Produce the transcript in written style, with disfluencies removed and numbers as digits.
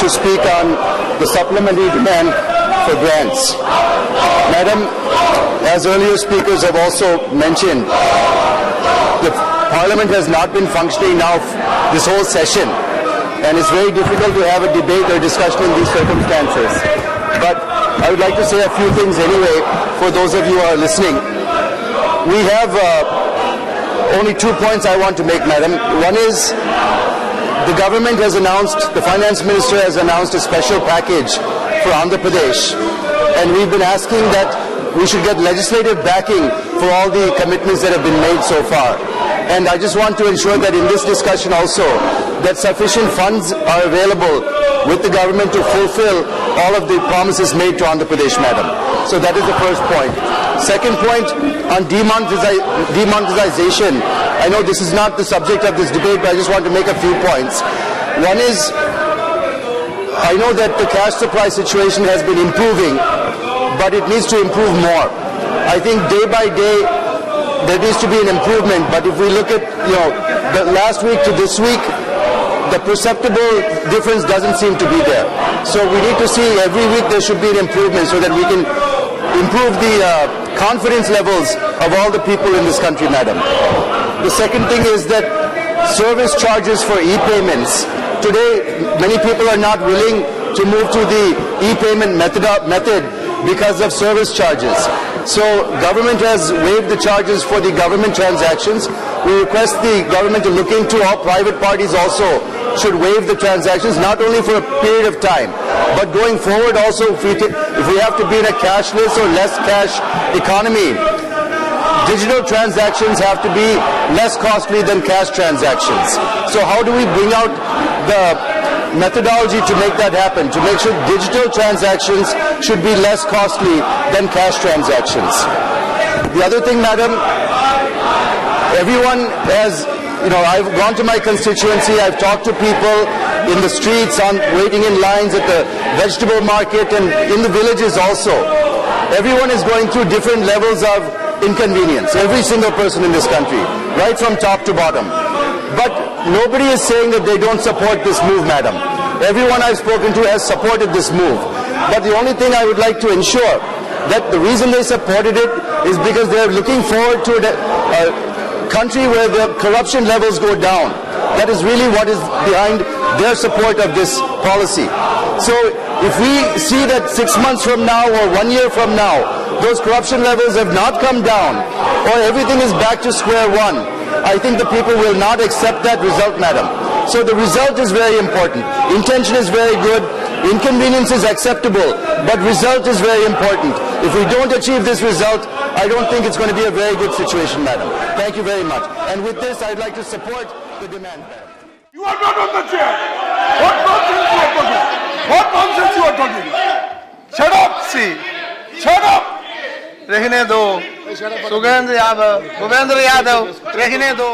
to speak on the supplementary demand for grants. Madam, as earlier speakers have also mentioned, the Parliament has not been functioning now this whole session, and it's very difficult to have a debate or discussion in these circumstances. But I would like to say a few things anyway for those of you who are listening. We have only 2 points I want to make, Madam. One is the government has announced, the Finance Minister has announced a special package for Andhra Pradesh, and we've been asking that we should get legislative backing for all the commitments that have been made so far. And I just want to ensure that in this discussion also, that sufficient funds are available with the government to fulfill all of the promises made to Andhra Pradesh, Madam. So that is the first point. Second point, on demonetization. I know this is not the subject of this debate, but I just want to make a few points. One is, I know that the cash supply situation has been improving, but it needs to improve more. I think day by day there needs to be an improvement, but if we look at, the last week to this week, the perceptible difference doesn't seem to be there. So we need to see every week there should be an improvement so that we can improve the confidence levels of all the people in this country, Madam. The second thing is that service charges for e-payments. Today, many people are not willing to move to the e-payment method because of service charges. So government has waived the charges for the government transactions. We request the government to look into all private parties also should waive the transactions, not only for a period of time, but going forward also if we have to be in a cashless or less cash economy, digital transactions have to be less costly than cash transactions. So how do we bring out the methodology to make that happen, to make sure digital transactions should be less costly than cash transactions? The other thing, Madam, everyone has, I've gone to my constituency, I've talked to people in the streets, waiting in lines at the vegetable market and in the villages also. Everyone is going through different levels of inconvenience, every single person in this country, right from top to bottom. But nobody is saying that they don't support this move, Madam. Everyone I've spoken to has supported this move. But the only thing I would like to ensure that the reason they supported it is because they're looking forward to a country where the corruption levels go down. That is really what is behind their support of this policy. So if we see that 6 months from now or 1 year from now, those corruption levels have not come down or everything is back to square one, I think the people will not accept that result, Madam. So the result is very important. Intention is very good. Inconvenience is acceptable. But result is very important. If we don't achieve this result, I don't think it's going to be a very good situation, Madam. Thank you very much. And with this, I'd like to support the demand, Madam. You are not on the chair. What nonsense you are talking? What nonsense you are talking? Shut up. See. Shut up. रहने दो सुगेंद्र यादव भूपेंद्र यादव रहने दो